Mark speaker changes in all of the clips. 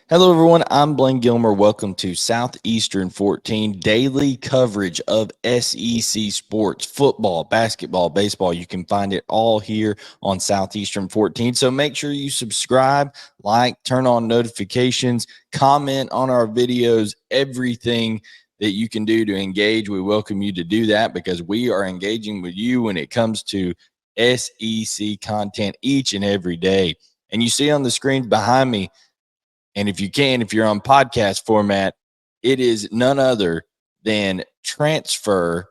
Speaker 1: Hello, everyone. I'm Blaine Gilmer. Welcome to Southeastern 14, daily coverage of SEC sports, football, basketball, baseball. You can find it all here on Southeastern 14. So make sure you subscribe, like, turn on notifications, comment on our videos, everything that you can do to engage. We welcome you to do that because we are engaging with you when it comes to SEC content each and every day. And you see on the screen behind me, and if you're on podcast format, it is none other than transfer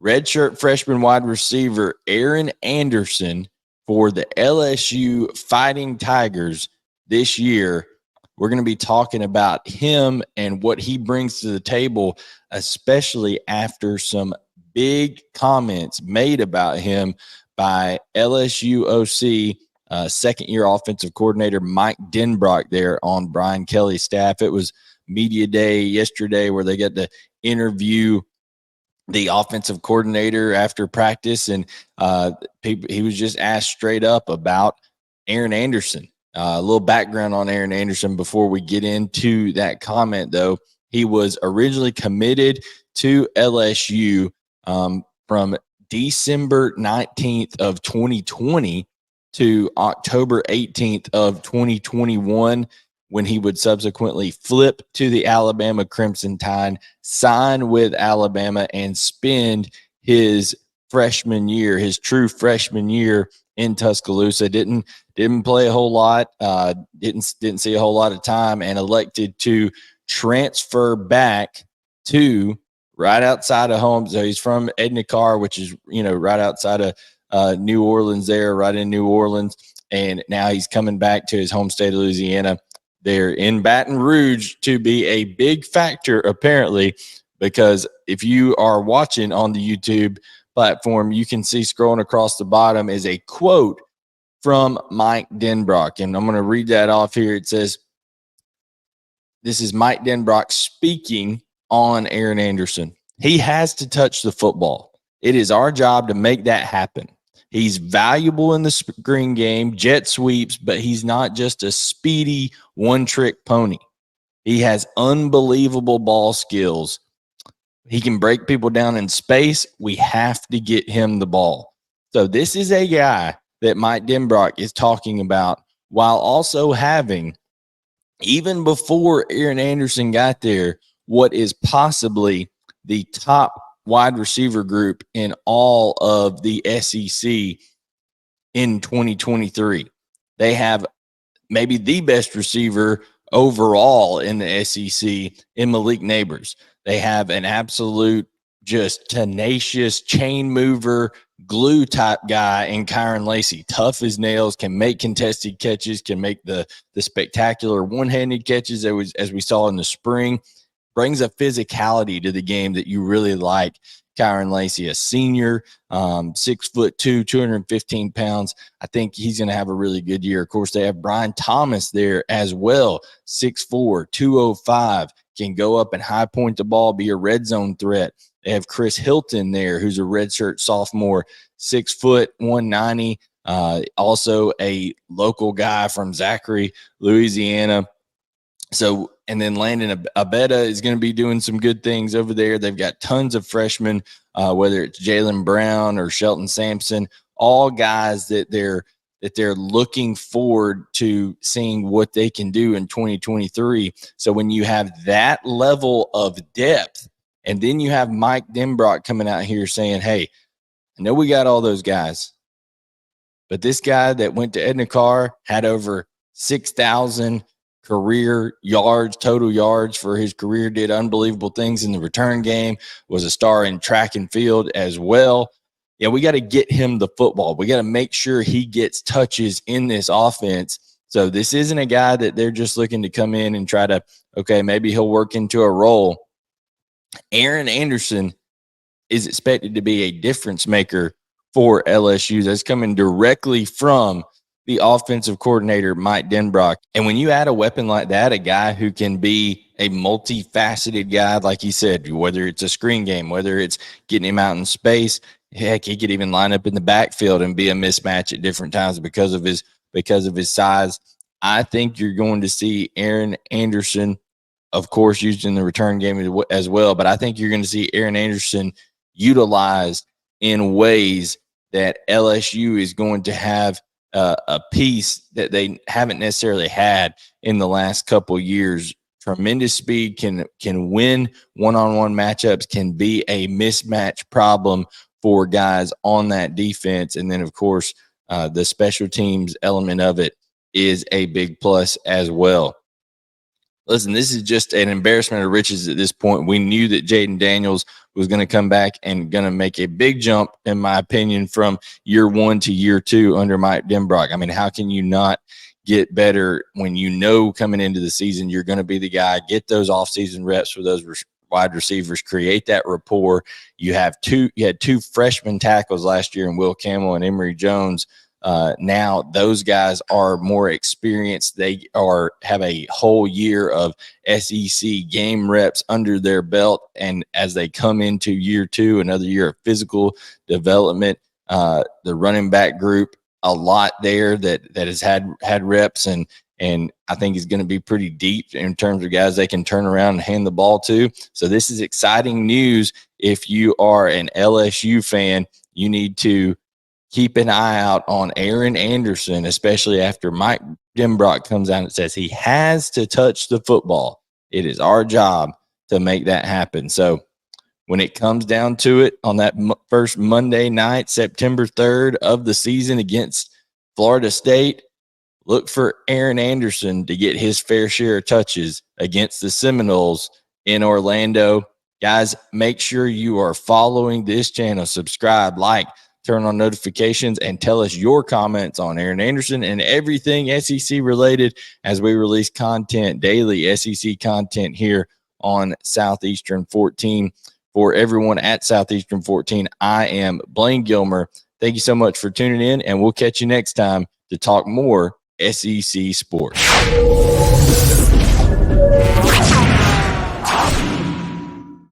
Speaker 1: redshirt freshman wide receiver Aaron Anderson for the LSU Fighting Tigers this year. We're going to be talking about him and what he brings to the table, especially after some big comments made about him by LSU OC second-year offensive coordinator Mike Denbrock there on Brian Kelly's staff. It was media day yesterday where they got to interview the offensive coordinator after practice, and he was just asked straight up about Aaron Anderson. A little background on Aaron Anderson before we get into that comment, though. He was originally committed to LSU from December 19th of 2020 to October 18th of 2021, when he would subsequently flip to the Alabama Crimson Tide, sign with Alabama, and spend his freshman year, his true freshman year in Tuscaloosa. Didn't play a whole lot, didn't see a whole lot of time, and elected to transfer back to right outside of home. So he's from Edna Karr, which is, right outside of New Orleans there, right in New Orleans. And now he's coming back to his home state of Louisiana there in Baton Rouge to be a big factor, apparently, because if you are watching on the YouTube platform, you can see scrolling across the bottom is a quote from Mike Denbrock. And I'm going to read that off here. It says, this is Mike Denbrock speaking on Aaron Anderson. He has to touch the football. It is our job to make that happen. He's valuable in the screen game, jet sweeps, but he's not just a speedy one-trick pony. He has unbelievable ball skills. He can break people down in space. We have to get him the ball. So this is a guy that Mike Denbrock is talking about while also having, even before Aaron Anderson got there, what is possibly the top wide receiver group in all of the SEC in 2023. They have maybe the best receiver overall in the SEC in Malik Neighbors. They have an absolute just tenacious chain mover, glue type guy in Kyron Lacy. Tough as nails, can make contested catches, can make the spectacular one-handed catches as we saw in the spring. Brings a physicality to the game that you really like. Kyron Lacy, a senior, 6'2", 215 pounds. I think he's going to have a really good year. Of course, they have Brian Thomas there as well, 6'4", 205, can go up and high point the ball, be a red zone threat. They have Chris Hilton there, who's a redshirt sophomore, 6 foot, 190, also a local guy from Zachary, Louisiana. So, and then Landon Abetta is going to be doing some good things over there. They've got tons of freshmen, whether it's Jalen Brown or Shelton Sampson, all guys that they're looking forward to seeing what they can do in 2023. So when you have that level of depth, and then you have Mike Denbrock coming out here saying, hey, I know we got all those guys, but this guy that went to Edna Karr had over 6,000 career yards, total yards for his career, did unbelievable things in the return game, was a star in track and field as well. Yeah, we got to get him the football. We got to make sure he gets touches in this offense. So this isn't a guy that they're just looking to come in and try to, okay, maybe he'll work into a role. Aaron Anderson is expected to be a difference maker for LSU. That's coming directly from the offensive coordinator, Mike Denbrock. And when you add a weapon like that, a guy who can be a multifaceted guy, like he said, whether it's a screen game, whether it's getting him out in space, Heck, he could even line up in the backfield and be a mismatch at different times because of his size. I think you're going to see Aaron Anderson, of course, used in the return game as well. But I think you're going to see Aaron Anderson utilized in ways that LSU is going to have a piece that they haven't necessarily had in the last couple years. Tremendous speed, can win one-on-one matchups, can be a mismatch problem for guys on that defense. And then, of course, the special teams element of it is a big plus as well. Listen, this is just an embarrassment of riches at this point. We knew that Jaden Daniels was going to come back and going to make a big jump, in my opinion, from year 1 to year 2 under Mike Denbrock. I mean, how can you not get better when you know coming into the season you're going to be the guy, get those offseason reps for those wide receivers, create that rapport. You had two freshman tackles last year in Will Campbell and Emory Jones. Now those guys are more experienced. They have a whole year of SEC game reps under their belt. And as they come into year 2, another year of physical development, the running back group, a lot there that has had reps, and I think is going to be pretty deep in terms of guys they can turn around and hand the ball to. So this is exciting news. If you are an LSU fan, you need to keep an eye out on Aaron Anderson, especially after Mike Denbrock comes out and says he has to touch the football. It is our job to make that happen. So when it comes down to it on that first Monday night, September 3rd of the season against Florida State, look for Aaron Anderson to get his fair share of touches against the Seminoles in Orlando. Guys, make sure you are following this channel. Subscribe, like, turn on notifications, and tell us your comments on Aaron Anderson and everything SEC related as we release content, daily SEC content here on Southeastern 14. For everyone at Southeastern 14, I am Blaine Gilmer. Thank you so much for tuning in, and we'll catch you next time to talk more SEC sports.